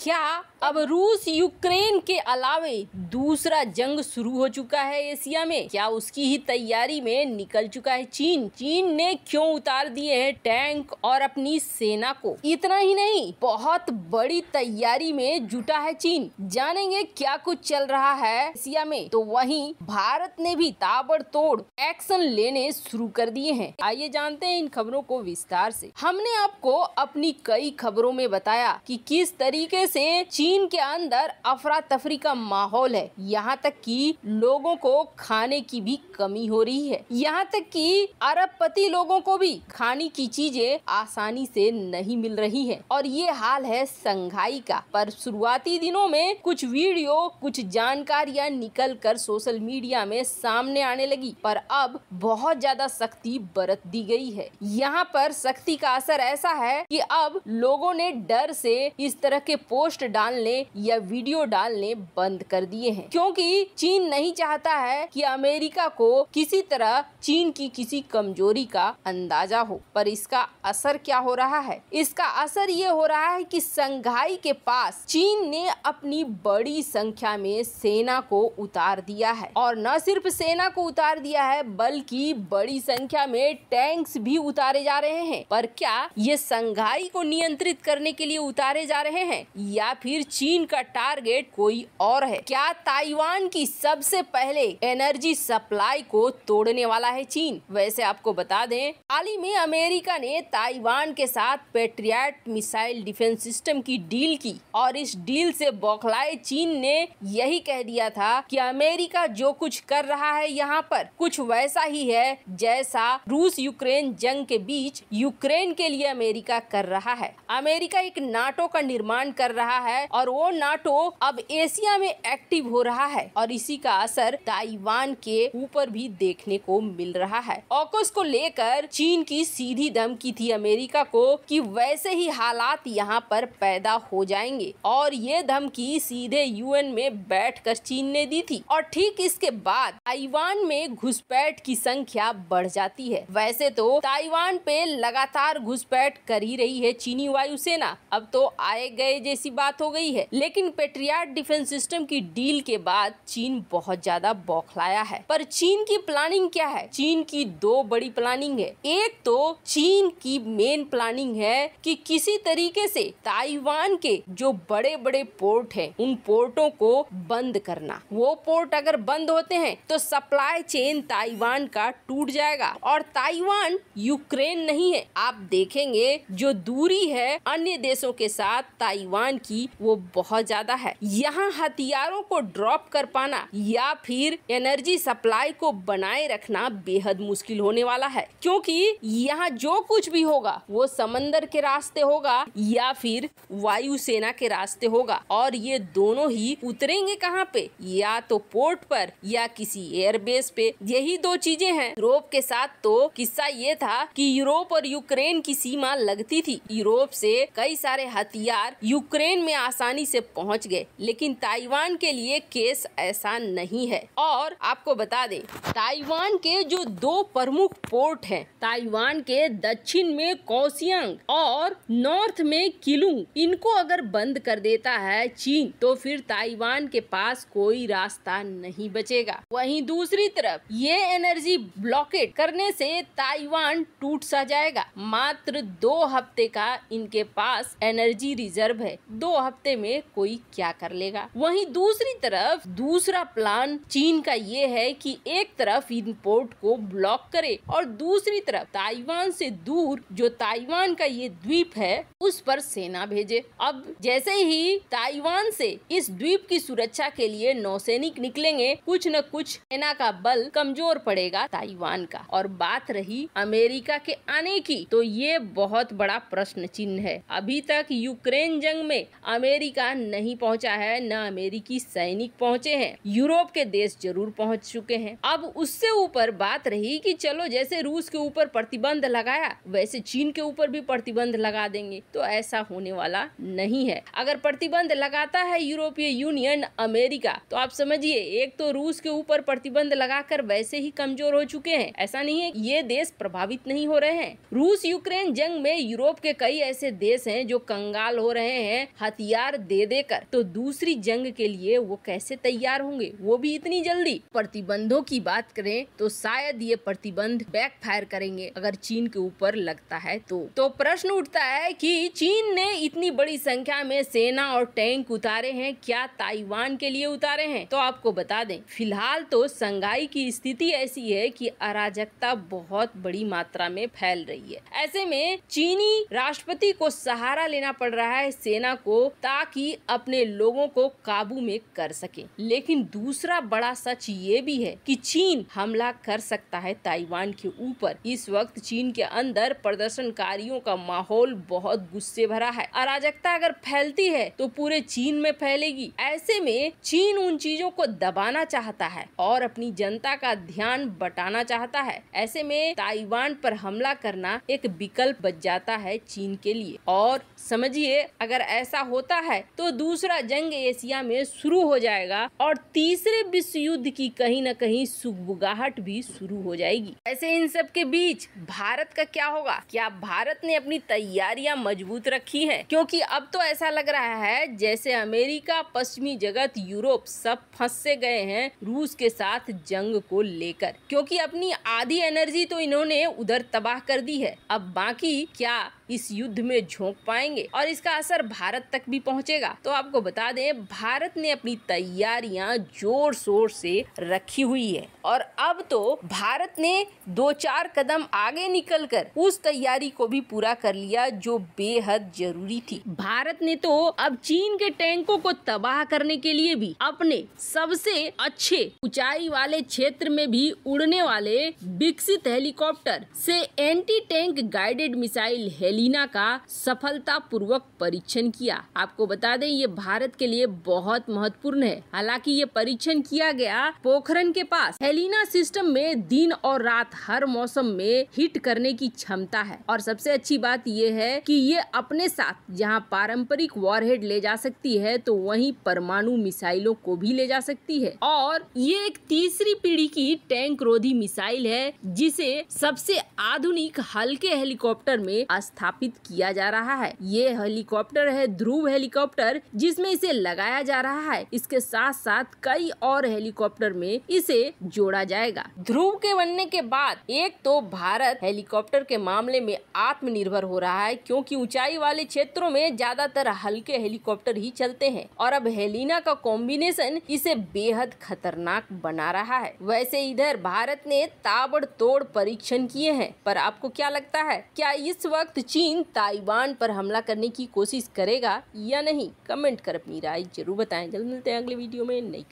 क्या अब रूस यूक्रेन के अलावे दूसरा जंग शुरू हो चुका है एशिया में? क्या उसकी ही तैयारी में निकल चुका है चीन? चीन ने क्यों उतार दिए हैं टैंक और अपनी सेना को? इतना ही नहीं, बहुत बड़ी तैयारी में जुटा है चीन। जानेंगे क्या कुछ चल रहा है एशिया में। तो वहीं भारत ने भी ताबड़तोड़ एक्शन लेने शुरू कर दिए हैं। आइए जानते हैं इन खबरों को विस्तार से। हमने आपको अपनी कई खबरों में बताया कि किस तरीके से चीन के अंदर अफरा तफरी का माहौल है, यहाँ तक कि लोगों को खाने की भी कमी हो रही है। यहाँ तक कि अरबपति लोगों को भी खाने की चीजें आसानी से नहीं मिल रही हैं। और ये हाल है संघाई का। पर शुरुआती दिनों में कुछ वीडियो, कुछ जानकारियां निकल कर सोशल मीडिया में सामने आने लगी, पर अब बहुत ज्यादा सख्ती बरत दी गई है। यहाँ पर सख्ती का असर ऐसा है कि अब लोगों ने डर से इस तरह के पोस्ट डालने या वीडियो डालने बंद कर दिए हैं, क्योंकि चीन नहीं चाहता है कि अमेरिका को किसी तरह चीन की किसी कमजोरी का अंदाजा हो। पर इसका असर क्या हो रहा है? इसका असर ये हो रहा है कि संघाई के पास चीन ने अपनी बड़ी संख्या में सेना को उतार दिया है। और न सिर्फ सेना को उतार दिया है, बल्कि बड़ी संख्या में टैंक्स भी उतारे जा रहे हैं। पर क्या ये संघाई को नियंत्रित करने के लिए उतारे जा रहे हैं या फिर चीन का टारगेट कोई और है? क्या ताइवान की सबसे पहले एनर्जी सप्लाई को तोड़ने वाला है चीन? वैसे आपको बता दें, हाल ही में अमेरिका ने ताइवान के साथ पेट्रियट मिसाइल डिफेंस सिस्टम की डील की और इस डील से बौखलाए चीन ने यही कह दिया था कि अमेरिका जो कुछ कर रहा है यहाँ पर कुछ वैसा ही है जैसा रूस यूक्रेन जंग के बीच यूक्रेन के लिए अमेरिका कर रहा है। अमेरिका एक नाटो का निर्माण कर रहा है और वो नाटो अब एशिया में एक्टिव हो रहा है और इसी का असर ताइवान के ऊपर भी देखने को मिल रहा है। ऑकस को लेकर चीन की सीधी धमकी थी अमेरिका को कि वैसे ही हालात यहाँ पर पैदा हो जाएंगे और ये धमकी सीधे यूएन में बैठकर चीन ने दी थी। और ठीक इसके बाद ताइवान में घुसपैठ की संख्या बढ़ जाती है। वैसे तो ताइवान पे लगातार घुसपैठ कर ही रही है चीनी वायुसेना, अब तो आए गए जैसी बात हो गई है। लेकिन पेट्रियट डिफेंस सिस्टम की डील के बाद चीन बहुत ज्यादा बौखलाया है। पर चीन की प्लानिंग क्या है? चीन की दो बड़ी प्लानिंग है। एक तो चीन की मेन प्लानिंग है कि किसी तरीके से ताइवान के जो बड़े बड़े पोर्ट हैं उन पोर्टों को बंद करना। वो पोर्ट अगर बंद होते हैं तो सप्लाई चेन ताइवान का टूट जाएगा। और ताइवान यूक्रेन नहीं है, आप देखेंगे जो दूरी है अन्य देशों के साथ ताइवान की वो बहुत ज्यादा है। यहाँ हथियारों को ड्रॉप कर पाना या फिर एनर्जी सप्लाई को बनाए रखना बेहद मुश्किल होने वाला है, क्योंकि यहाँ जो कुछ भी होगा वो समंदर के रास्ते होगा या फिर वायुसेना के रास्ते होगा। और ये दोनों ही उतरेंगे कहाँ पे? या तो पोर्ट पर या किसी एयरबेस पे। यही दो चीजें हैं। यूरोप के साथ तो किस्सा ये था कि यूरोप और यूक्रेन की सीमा लगती थी। यूरोप से कई सारे हथियार यूक्रेन में आसानी से पहुंच गए, लेकिन ताइवान के लिए केस ऐसा नहीं है। और आपको बता दें, ताइवान के जो दो प्रमुख पोर्ट हैं, ताइवान के दक्षिण में कौसियांग और नॉर्थ में किलुंग, इनको अगर बंद कर देता है चीन तो फिर ताइवान के पास कोई रास्ता नहीं बचेगा। वहीं दूसरी तरफ ये एनर्जी ब्लॉकेट करने से ताइवान टूट सा जाएगा। मात्र 2 हफ्ते का इनके पास एनर्जी रिजर्व है। 2 हफ्ते में कोई क्या कर लेगा? वहीं दूसरी तरफ दूसरा प्लान चीन का ये है कि एक तरफ इन पोर्ट को ब्लॉक करे और दूसरी तरफ ताइवान से दूर जो ताइवान का ये द्वीप है उस पर सेना भेजे। अब जैसे ही ताइवान से इस द्वीप की सुरक्षा के लिए नौसैनिक निकलेंगे, कुछ न कुछ सेना का बल कमजोर पड़ेगा ताइवान का। और बात रही अमेरिका के आने की, तो ये बहुत बड़ा प्रश्न चिन्ह है। अभी तक यूक्रेन जंग में अमेरिका नहीं पहुंचा है, न अमेरिकी सैनिक पहुंचे हैं। यूरोप के देश जरूर पहुंच चुके हैं। अब उससे ऊपर बात रही कि चलो जैसे रूस के ऊपर प्रतिबंध लगाया वैसे चीन के ऊपर भी प्रतिबंध लगा देंगे, तो ऐसा होने वाला नहीं है। अगर प्रतिबंध लगाता है यूरोपीय यूनियन अमेरिका, तो आप समझिए एक तो रूस के ऊपर प्रतिबंध लगाकर वैसे ही कमजोर हो चुके हैं। ऐसा नहीं है ये देश प्रभावित नहीं हो रहे हैं। रूस यूक्रेन जंग में यूरोप के कई ऐसे देश हैं जो कंगाल हो रहे हैं हथियार दे देकर, तो दूसरी जंग के लिए वो कैसे तैयार होंगे, वो भी इतनी जल्दी। प्रतिबंधों की बात करें तो शायद ये प्रतिबंध बैकफायर करेंगे अगर चीन के ऊपर लगता है तो प्रश्न उठता है कि चीन ने इतनी बड़ी संख्या में सेना और टैंक उतारे हैं, क्या ताइवान के लिए उतारे हैं? तो आपको बता दें, फिलहाल तो संघाई की स्थिति ऐसी है कि अराजकता बहुत बड़ी मात्रा में फैल रही है। ऐसे में चीनी राष्ट्रपति को सहारा लेना पड़ रहा है सेना को, ताकि अपने लोगों को काबू में कर सके। लेकिन दूसरा बड़ा सच ये भी है कि चीन हमला कर सकता है ताइवान के ऊपर। इस वक्त चीन के अंदर प्रदर्शनकारियों का माहौल बहुत गुस्से भरा है। अराजकता अगर फैलती है तो पूरे चीन में फैलेगी। ऐसे में चीन उन चीजों को दबाना चाहता है और अपनी जनता का ध्यान बटाना चाहता है। ऐसे में ताइवान पर हमला करना एक विकल्प बच जाता है चीन के लिए। और समझिए, अगर ऐसा होता है तो दूसरा जंग एशिया में शुरू हो जाएगा और तीसरे विश्व युद्ध की कहीं न कहीं सुगबुगाहट भी शुरू हो जाएगी। ऐसे इन सब के बीच भारत का क्या होगा? क्या भारत ने अपनी तैयारियां मजबूत रखी हैं? क्योंकि अब तो ऐसा लग रहा है जैसे अमेरिका, पश्चिमी जगत, यूरोप सब फंस से गए हैं रूस के साथ जंग को लेकर, क्योंकि अपनी आधी एनर्जी तो इन्होंने उधर तबाह कर दी है। अब बाकी क्या इस युद्ध में झोंक पाएंगे और इसका असर भारत तक भी पहुंचेगा? तो आपको बता दें, भारत ने अपनी तैयारियां जोर शोर से रखी हुई है और अब तो भारत ने 2-4 कदम आगे निकलकर उस तैयारी को भी पूरा कर लिया जो बेहद जरूरी थी। भारत ने तो अब चीन के टैंकों को तबाह करने के लिए भी अपने सबसे अच्छे ऊंचाई वाले क्षेत्र में भी उड़ने वाले विकसित हेलीकॉप्टर से anti tank guided missile Helina का सफलतापूर्वक परीक्षण किया। आपको बता दें, ये भारत के लिए बहुत महत्वपूर्ण है। हालांकि ये परीक्षण किया गया पोखरण के पास। हेलिना सिस्टम में दिन और रात हर मौसम में हिट करने की क्षमता है और सबसे अच्छी बात ये है कि ये अपने साथ जहां पारंपरिक वॉरहेड ले जा सकती है तो वहीं परमाणु मिसाइलों को भी ले जा सकती है। और ये एक तीसरी पीढ़ी की टैंक रोधी मिसाइल है जिसे सबसे आधुनिक हल्के हेलीकॉप्टर में स्थापित किया जा रहा है। ये हेलीकॉप्टर है ध्रुव हेलीकॉप्टर, जिसमें इसे लगाया जा रहा है। इसके साथ साथ कई और हेलीकॉप्टर में इसे जोड़ा जाएगा। ध्रुव के बनने के बाद एक तो भारत हेलीकॉप्टर के मामले में आत्मनिर्भर हो रहा है, क्योंकि ऊंचाई वाले क्षेत्रों में ज्यादातर हल्के हेलीकॉप्टर ही चलते हैं और अब हेलिना का कॉम्बिनेशन इसे बेहद खतरनाक बना रहा है। वैसे इधर भारत ने ताबड़तोड़ परीक्षण किए हैं, पर आपको क्या लगता है, क्या इस वक्त चीन ताइवान पर हमला करने की कोशिश करेगा या नहीं? कमेंट कर अपनी राय जरूर बताएं। जल्द मिलते हैं अगले वीडियो में। नई